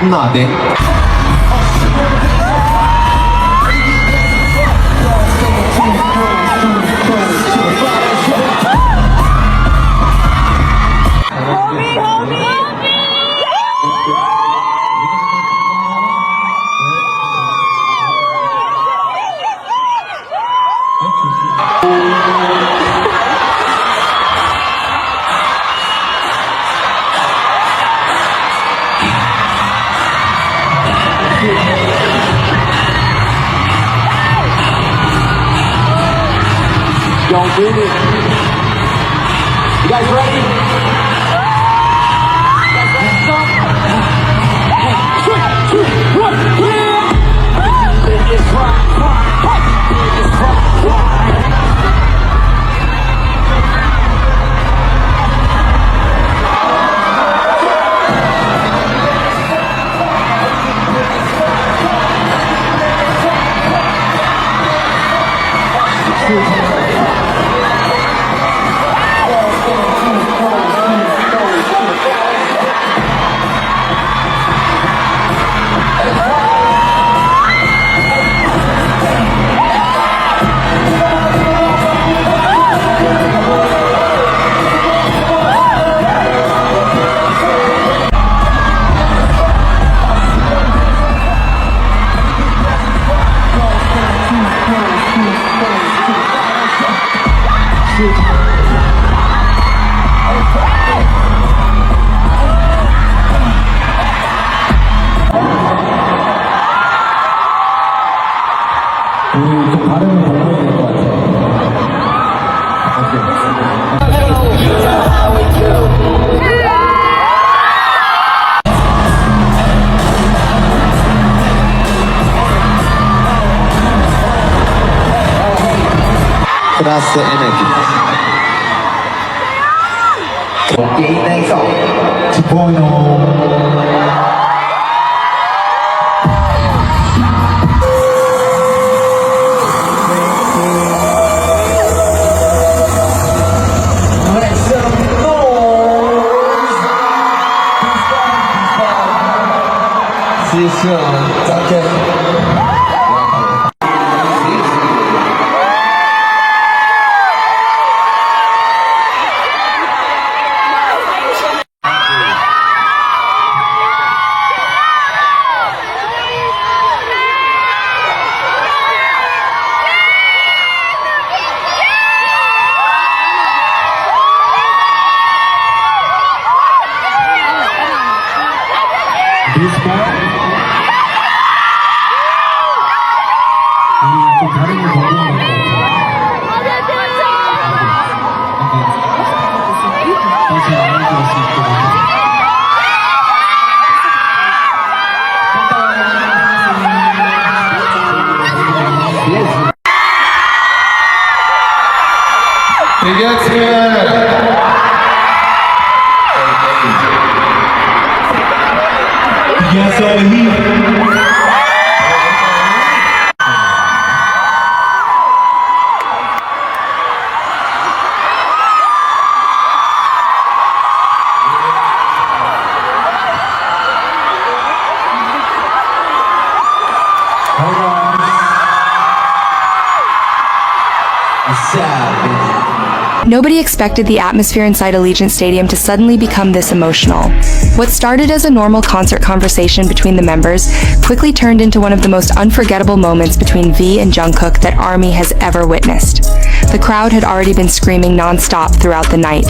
No, 네. Don't win it. You guys ready? 우리 좀 발음을 바꿔야 될 것 같아요. 플러스 에너지. 게임에서 2.0 Nobody expected the atmosphere inside Allegiant Stadium to suddenly become this emotional. What started as a normal concert conversation between the members quickly turned into one of the most unforgettable moments between V and Jungkook that ARMY has ever witnessed. The crowd had already been screaming non-stop throughout the night.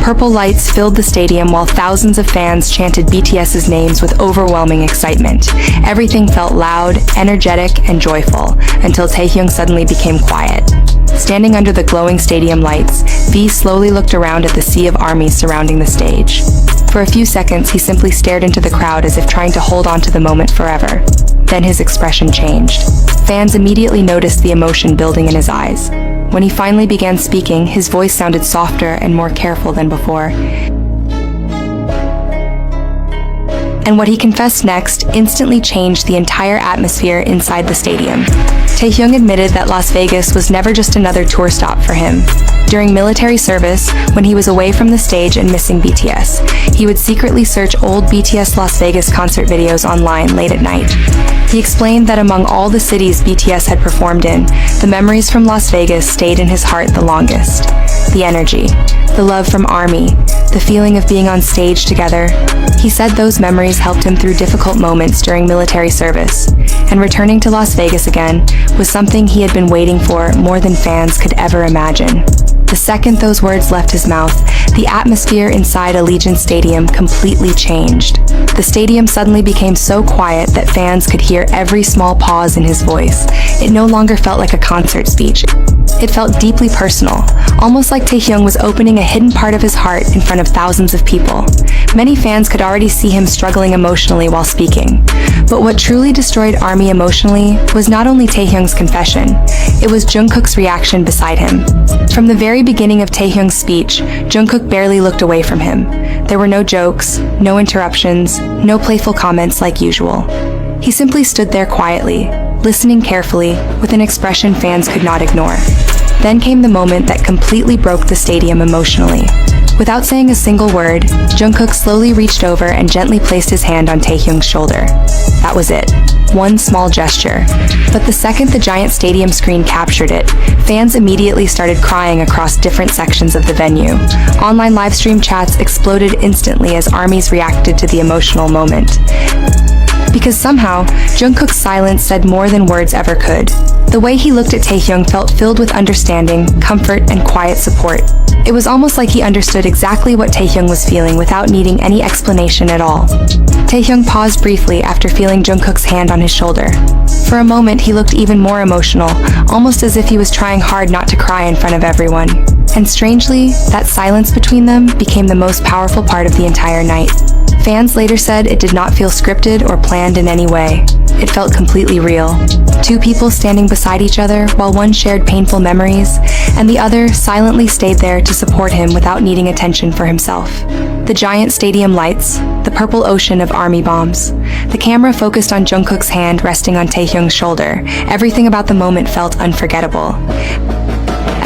Purple lights filled the stadium while thousands of fans chanted BTS's names with overwhelming excitement. Everything felt loud, energetic, and joyful, until Taehyung suddenly became quiet. Standing under the glowing stadium lights, V slowly looked around at the sea of armies surrounding the stage. For a few seconds, he simply stared into the crowd as if trying to hold on to the moment forever. Then his expression changed. Fans immediately noticed the emotion building in his eyes. When he finally began speaking, his voice sounded softer and more careful than before. And what he confessed next instantly changed the entire atmosphere inside the stadium. Taehyung admitted that Las Vegas was never just another tour stop for him. During military service, when he was away from the stage and missing BTS, he would secretly search old BTS Las Vegas concert videos online late at night. He explained that among all the cities BTS had performed in, the memories from Las Vegas stayed in his heart the longest. The energy, the love from ARMY, the feeling of being on stage together. He said those memories helped him through difficult moments during military service, and returning to Las Vegas again was something he had been waiting for more than fans could ever imagine. The second those words left his mouth, the atmosphere inside Allegiant Stadium completely changed. The stadium suddenly became so quiet that fans could hear every small pause in his voice. It no longer felt like a concert speech. It felt deeply personal, almost like Taehyung was opening a hidden part of his heart in front of thousands of people. Many fans could already see him struggling emotionally while speaking. But what truly destroyed ARMY emotionally was not only Taehyung's confession, it was Jungkook's reaction beside him. From the very beginning of Taehyung's speech, Jungkook barely looked away from him. There were no jokes, no interruptions, no playful comments like usual. He simply stood there quietly, listening carefully, with an expression fans could not ignore. Then came the moment that completely broke the stadium emotionally. Without saying a single word, Jungkook slowly reached over and gently placed his hand on Taehyung's shoulder. That was it. One small gesture. But the second the giant stadium screen captured it, fans immediately started crying across different sections of the venue. Online livestream chats exploded instantly as ARMYs reacted to the emotional moment. Because somehow, Jungkook's silence said more than words ever could. The way he looked at Taehyung felt filled with understanding, comfort, and quiet support. It was almost like he understood exactly what Taehyung was feeling without needing any explanation at all. Taehyung paused briefly after feeling Jungkook's hand on his shoulder. For a moment, he looked even more emotional, almost as if he was trying hard not to cry in front of everyone. And strangely, that silence between them became the most powerful part of the entire night. Fans later said it did not feel scripted or planned in any way. It felt completely real. Two people standing beside each other while one shared painful memories, and the other silently stayed there to support him without needing attention for himself. The giant stadium lights, the purple ocean of ARMY bombs. The camera focused on Jungkook's hand resting on Taehyung's shoulder. Everything about the moment felt unforgettable.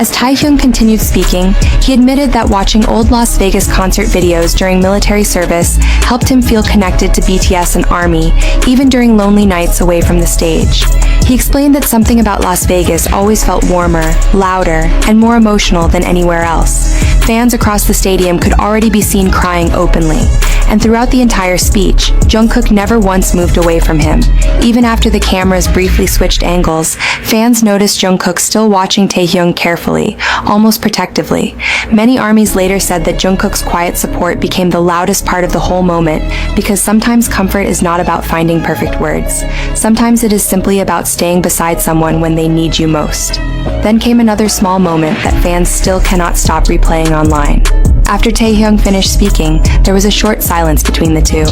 As Taehyung continued speaking, he admitted that watching old Las Vegas concert videos during military service helped him feel connected to BTS and ARMY, even during lonely nights away from the stage. He explained that something about Las Vegas always felt warmer, louder, and more emotional than anywhere else. Fans across the stadium could already be seen crying openly. And throughout the entire speech, Jungkook never once moved away from him. Even after the cameras briefly switched angles, fans noticed Jungkook still watching Taehyung carefully, almost protectively. Many ARMYs later said that Jungkook's quiet support became the loudest part of the whole moment, because sometimes comfort is not about finding perfect words. Sometimes it is simply about staying beside someone when they need you most. Then came another small moment that fans still cannot stop replaying online. After Taehyung finished speaking, there was a short silence between the two.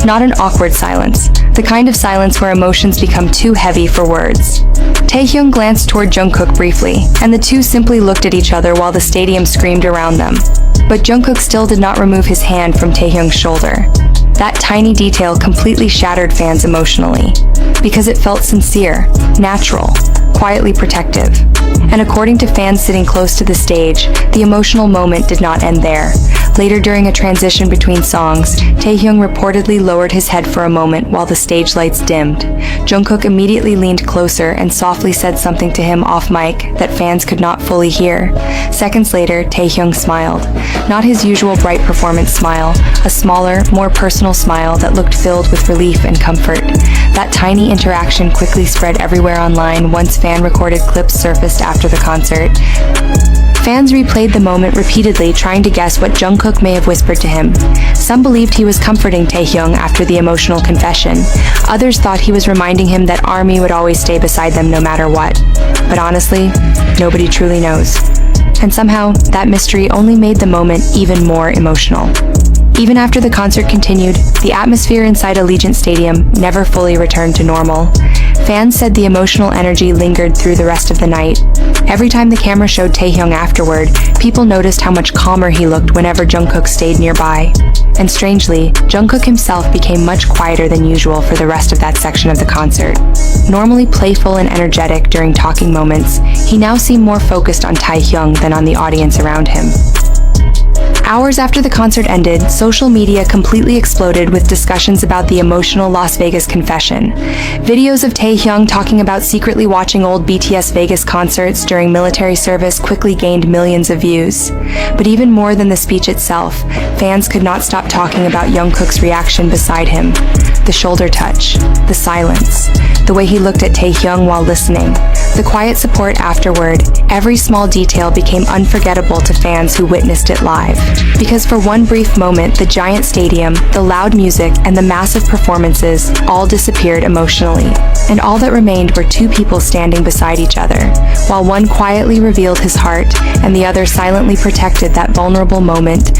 Not an awkward silence, the kind of silence where emotions become too heavy for words. Taehyung glanced toward Jungkook briefly, and the two simply looked at each other while the stadium screamed around them. But Jungkook still did not remove his hand from Taehyung's shoulder. That tiny detail completely shattered fans emotionally, because it felt sincere, natural, quietly protective. And according to fans sitting close to the stage, the emotional moment did not end there. Later, during a transition between songs, Taehyung reportedly lowered his head for a moment while the stage lights dimmed. Jungkook immediately leaned closer and softly said something to him off mic that fans could not fully hear. Seconds later, Taehyung smiled. Not his usual bright performance smile, a smaller, more personal smile that looked filled with relief and comfort. That tiny interaction quickly spread everywhere online once fan-recorded clips surfaced after the concert. Fans replayed the moment repeatedly, trying to guess what Jungkook may have whispered to him. Some believed he was comforting Taehyung after the emotional confession. Others thought he was reminding him that ARMY would always stay beside them no matter what. But honestly, nobody truly knows. And somehow, that mystery only made the moment even more emotional. Even after the concert continued, the atmosphere inside Allegiant Stadium never fully returned to normal. Fans said the emotional energy lingered through the rest of the night. Every time the camera showed Taehyung afterward, people noticed how much calmer he looked whenever Jungkook stayed nearby. And strangely, Jungkook himself became much quieter than usual for the rest of that section of the concert. Normally playful and energetic during talking moments, he now seemed more focused on Taehyung than on the audience around him. Hours after the concert ended, social media completely exploded with discussions about the emotional Las Vegas confession. Videos of Taehyung talking about secretly watching old BTS Vegas concerts during military service quickly gained millions of views. But even more than the speech itself, fans could not stop talking about Jungkook's reaction beside him. The shoulder touch, the silence, the way he looked at Taehyung while listening, the quiet support afterward, every small detail became unforgettable to fans who witnessed it live. Because for one brief moment, the giant stadium, the loud music, and the massive performances all disappeared emotionally. And all that remained were two people standing beside each other, while one quietly revealed his heart and the other silently protected that vulnerable moment